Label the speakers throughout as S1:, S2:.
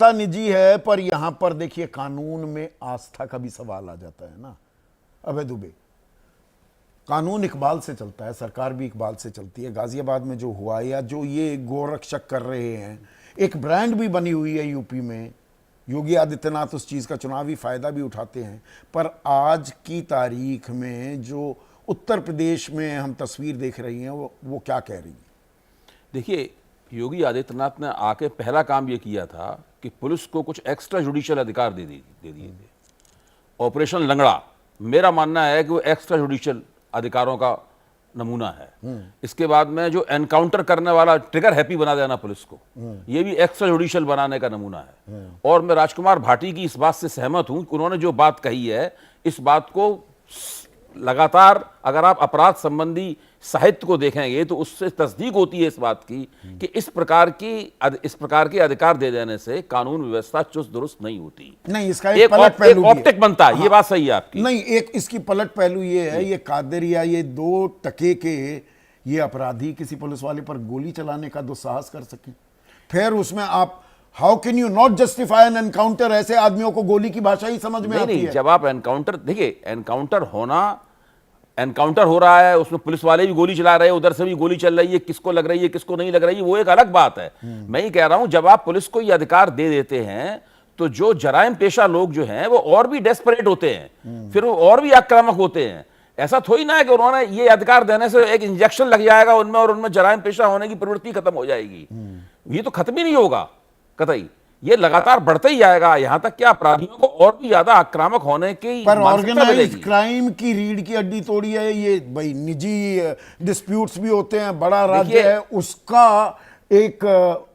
S1: निजी है, पर यहां पर देखिए कानून में आस्था का भी सवाल आ जाता है ना। अभय दुबे, कानून इकबाल से चलता है, सरकार भी इकबाल से चलती है। गाजियाबाद में जो हुआ या जो ये गोरक्षक कर रहे हैं, एक ब्रांड भी बनी हुई है यूपी में। योगी आदित्यनाथ उस चीज का चुनावी फायदा भी उठाते हैं, पर आज की तारीख में जो उत्तर प्रदेश में हम तस्वीर देख रही हैं वो क्या कह रही है?
S2: देखिए, योगी आदित्यनाथ ने आके पहला काम ये किया था कि पुलिस को कुछ एक्स्ट्रा जुडिशियल अधिकार दे दिए थे। ऑपरेशन लंगड़ा, मेरा मानना है कि वो एक्स्ट्रा जुडिशियल अधिकारों का नमूना है। इसके बाद में जो एनकाउंटर करने वाला ट्रिगर हैप्पी बना देना पुलिस को, ये भी एक्स्ट्रा जुडिशियल बनाने का नमूना है। और मैं राजकुमार भाटी की इस बात से सहमत हूं कि उन्होंने जो बात कही है, इस बात को लगातार अगर आप अपराध संबंधी साहित्य को देखेंगे तो उससे तस्दीक होती है इस बात की कि इस प्रकार के अधिकार दे देने से कानून व्यवस्था चुस्त दुरुस्त नहीं होती।
S1: नहीं, इसका एक पलट पहलू
S2: ऑप्टिक बनता है। ये बात सही है आपकी।
S1: नहीं, एक इसकी पलट पहलू ये है, ये कादिर या ये 2 टके के ये अपराधी किसी पुलिस वाले पर गोली चलाने का दुस्साहस कर सके, फिर उसमें आप how can you not justify N encounter? ऐसे आदमियों को गोली की भाषा ही समझ में आती है।
S2: जब आप एनकाउंटर देखिए, एनकाउंटर हो रहा है, उसमें पुलिस वाले भी गोली चला रहे हैं, उधर से भी गोली चल रही है, किसको लग रही है किसको नहीं लग रही है, वो एक अलग बात है। मैं ये कह रहा हूं, जब आप पुलिस को ये अधिकार दे देते हैं तो जो जराइम पेशा लोग जो हैं वो और भी डेस्परेट होते हैं, फिर वो और भी आक्रामक होते हैं। ऐसा थोड़ी ना है कि उन्होंने ये अधिकार देने से एक इंजेक्शन लग जाएगा उनमें और उनमें जराइम पेशा होने की प्रवृत्ति खत्म हो जाएगी। ये तो खत्म ही नहीं होगा कतई, ये लगातार बढ़ते ही जाएगा, यहां तक कि अपराधियों को और भी ज्यादा आक्रामक होने की
S1: पर ऑर्गेनाइज्ड क्राइम की रीढ़ की हड्डी तोड़ी है ये। भाई निजी डिस्प्यूट्स भी होते हैं, बड़ा राज्य है, उसका एक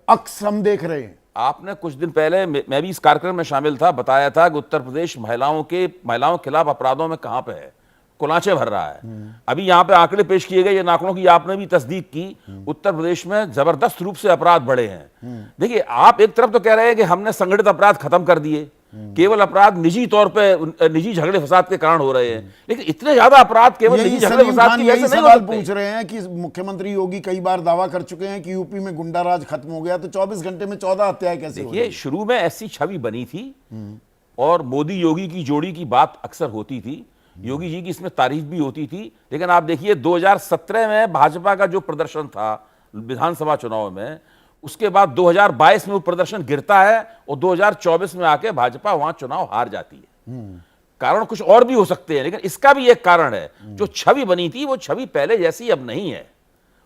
S1: अक्स हम देख रहे हैं।
S2: आपने कुछ दिन पहले, मैं भी इस कार्यक्रम में शामिल था, बताया था कि उत्तर प्रदेश महिलाओं के खिलाफ अपराधों में कहां पे है, कुलाचे भर रहा है। अभी यहां पे आंकड़े पेश किए गए, ये आंकड़ों की आपने भी तस्दीक की। उत्तर प्रदेश में जबरदस्त रूप से अपराध बढ़े हैं। देखिए, आप एक तरफ तो कह रहे हैं कि हमने संगठित अपराध खत्म कर दिए, केवल अपराध निजी तौर पे निजी झगड़े फसाद के कारण हो रहे हैं, लेकिन इतने ज्यादा अपराध केवल निजी झगड़े फसाद की वजह से नहीं होते।
S1: पूछ रहे हैं कि मुख्यमंत्री योगी कई बार दावा कर चुके हैं कि यूपी में गुंडा राज खत्म हो गया, तो 24 घंटे में 14 हत्याएं कैसे हो रही?
S2: देखिए, शुरू में ऐसी छवि बनी थी और मोदी योगी की जोड़ी की बात अक्सर होती थी, योगी जी की इसमें तारीफ भी होती थी। लेकिन आप देखिए 2017 में भाजपा का जो प्रदर्शन था विधानसभा चुनाव में, उसके बाद 2022 में वो प्रदर्शन गिरता है और 2024 में आके भाजपा वहां चुनाव हार जाती है। कारण कुछ और भी हो सकते हैं, लेकिन इसका भी एक कारण है, जो छवि बनी थी वो छवि पहले जैसी अब नहीं है,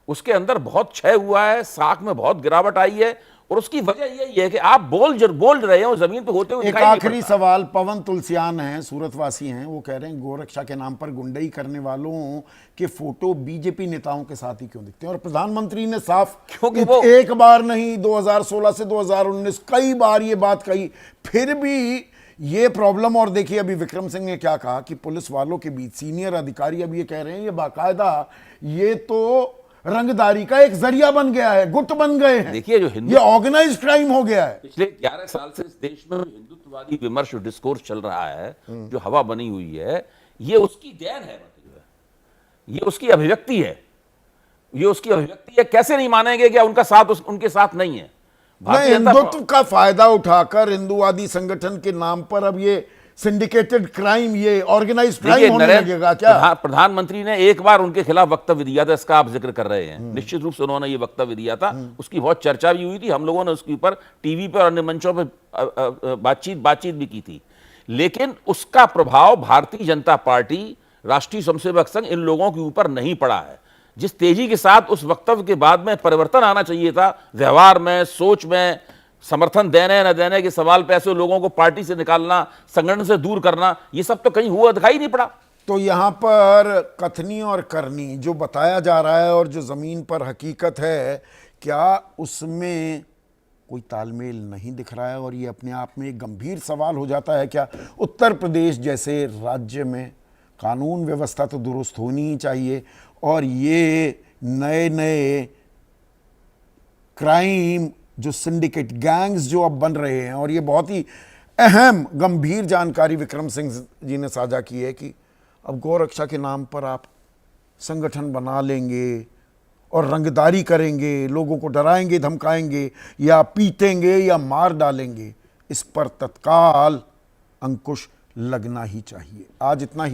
S2: उसके अंदर बहुत क्षय हुआ है, साख में बहुत गिरावट आई है, और उसकी वजह यही है कि आप बोल रहे हो जमीन पे होते हुए।
S1: एक आखिरी सवाल, पवन तुलसियान हैं, सूरतवासी हैं, वो कह रहे हैं गोरक्षा के नाम पर गुंडई करने वालों के फोटो बीजेपी नेताओं के साथ ही क्यों दिखते हैं? और प्रधानमंत्री ने साफ, क्योंकि वो एक बार नहीं 2016 से 2019 कई बार ये बात कही, फिर भी ये प्रॉब्लम। और देखिए अभी विक्रम सिंह ने क्या कहा कि पुलिस वालों के बीच सीनियर अधिकारी अब ये कह रहे हैं ये बाकायदा ये तो रंगदारी का एक जरिया बन गया है, गुट बन गए हैं।
S2: देखिए, जो
S1: ये ऑर्गेनाइज्ड क्राइम हो गया है।
S2: पिछले 11 साल से इस देश में हिंदुत्ववादी विमर्श डिस्कोर्स चल रहा है, जो हवा बनी हुई है, ये उसकी देन है, ये उसकी अभिव्यक्ति है, ये उसकी अभिव्यक्ति है। कैसे नहीं मानेंगे कि उनका साथ उनके साथ नहीं है?
S1: हिंदुत्व का फायदा उठाकर हिंदुवादी संगठन के नाम पर अब ये सिंडिकेटेड क्राइम, ये ऑर्गेनाइज्ड क्राइम होने लगेगा क्या?
S2: प्रधानमंत्री ने एक बार उनके खिलाफ वक्तव्य दिया था, इसका आप जिक्र कर रहे हैं, निश्चित रूप से उन्होंने ये वक्तव्य दिया था, उसकी बहुत चर्चा भी हुई थी, हम लोगों ने उसके ऊपर टीवी पर और अन्य मंचों पर बातचीत भी की थी। लेकिन उसका प्रभाव भारतीय जनता पार्टी, राष्ट्रीय स्वयंसेवक संघ, इन लोगों के ऊपर नहीं पड़ा है। जिस तेजी के साथ उस वक्तव्य के बाद में परिवर्तन आना चाहिए था, व्यवहार में, सोच में, समर्थन देने न देने के सवाल पे ऐसे लोगों को पार्टी से निकालना, संगठन से दूर करना, ये सब तो कहीं हुआ दिखाई नहीं पड़ा।
S1: तो यहां पर कथनी और करनी जो बताया जा रहा है और जो जमीन पर हकीकत है, क्या उसमें कोई तालमेल नहीं दिख रहा है? और ये अपने आप में एक गंभीर सवाल हो जाता है, क्या उत्तर प्रदेश जैसे राज्य में कानून व्यवस्था तो दुरुस्त होनी ही चाहिए, और ये नए नए क्राइम जो सिंडिकेट गैंग्स जो अब बन रहे हैं, और ये बहुत ही अहम गंभीर जानकारी विक्रम सिंह जी ने साझा की है कि अब गौरक्षा के नाम पर आप संगठन बना लेंगे और रंगदारी करेंगे, लोगों को डराएंगे, धमकाएंगे, या पीटेंगे या मार डालेंगे। इस पर तत्काल अंकुश लगना ही चाहिए। आज इतना ही।